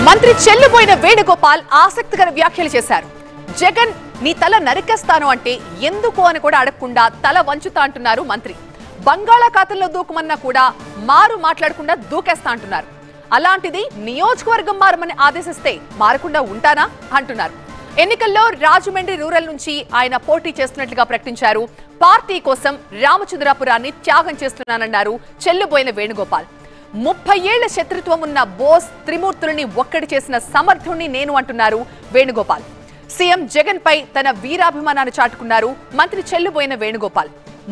మంత్రి చెల్లిపోయిన వేణుగోపాల్ ఆసక్తికర వ్యాఖ్యలు చేశారు. జగన్ నీ తల నరికేస్తాను అంటే ఎందుకు అని కూడా అడగకుండా తల వంచుతా అంటున్నారు మంత్రి. బంగాళాఖాతంలో దూకమన్నా కూడా మారు మాట్లాడకుండా దూకేస్తా అంటున్నారు. అలాంటిది నియోజకవర్గం మారమని ఆదేశిస్తే మారకుండా ఉంటానా అంటున్నారు. ఎన్నికల్లో రాజమండ్రి రూరల్ నుంచి ఆయన పోటీ చేస్తున్నట్లుగా ప్రకటించారు. పార్టీ కోసం రామచంద్రాపురాన్ని త్యాగం చేస్తున్నానన్నారు చెల్లిపోయిన వేణుగోపాల్. 30 ఏళ్ల శత్రుత్వం ఉన్న బోస్ త్రిమూర్తుల్ని ఒక్కడి చేసిన సమర్థుణ్ణి నేను అంటున్నారు వేణుగోపాల్. సీఎం జగన్ పై తన వీరాభిమానాన్ని చాటుకున్నారు మంత్రి చెల్లిపోయిన వేణుగోపాల్.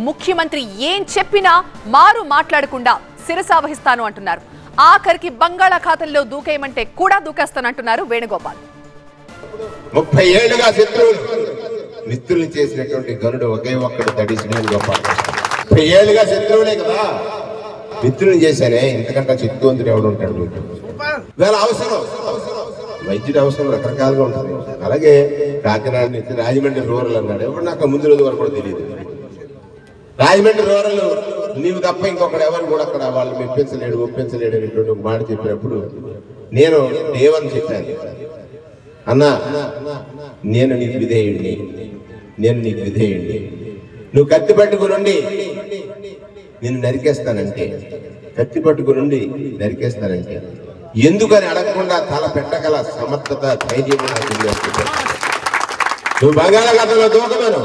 ముఖ్యమంత్రి ఏం చెప్పినా మారు మాట్లాడకుండా శిరసావహిస్తాను అంటున్నారు. ఆఖరికి బంగాళాఖాతంలో దూకేయమంటే కూడా దూకేస్తానంటున్నారు వేణుగోపాల్. 30 ఏళ్లుగా శత్రువులు మిత్రులు చేసినటువంటి గనుడు ఒకే ఒక్కడు తడిసి వేణుగోపాల్. 30 ఏళ్లుగా శత్రువులే కదా మిత్రులు చేశారే, ఇంతకంటే చిత్తువంతుడు ఎవడు ఉంటాడు? వేళ అవసరం వైద్యుడి అవసరం రకరకాలుగా ఉంటుంది. అలాగే కాకినాడ నుంచి రాజమండ్రి రూరల్ అన్నాడు. ఎవరు నాకు ముందు రోజు వరకు కూడా తెలియదు. రాజమండ్రి రూరల్ నీవు తప్ప ఇంకొకడు ఎవరు కూడా అక్కడ వాళ్ళు ఒప్పించలేడు అనేటువంటి ఒక మాట చెప్పినప్పుడు నేను దేవని చెప్పాను, అన్నా నేను నీకు విధేయుడిని, నువ్వు కత్తి పట్టుకుని నేను నరికేస్తానంటే ఎందుకని అడగకుండా తల పెట్టగల సమర్థత ధైర్యం నువ్వు బంగాళాఖాతంలో దూకమను,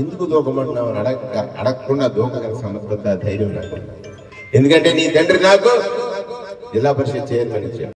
ఎందుకు దూకమంటున్నావు అడగకుండా దూకగల సమర్థత ధైర్యం నాకు. ఎందుకంటే నీ తండ్రి నాకు జిల్లా పరిషత్ చైర్మన్ ఇచ్చాడు.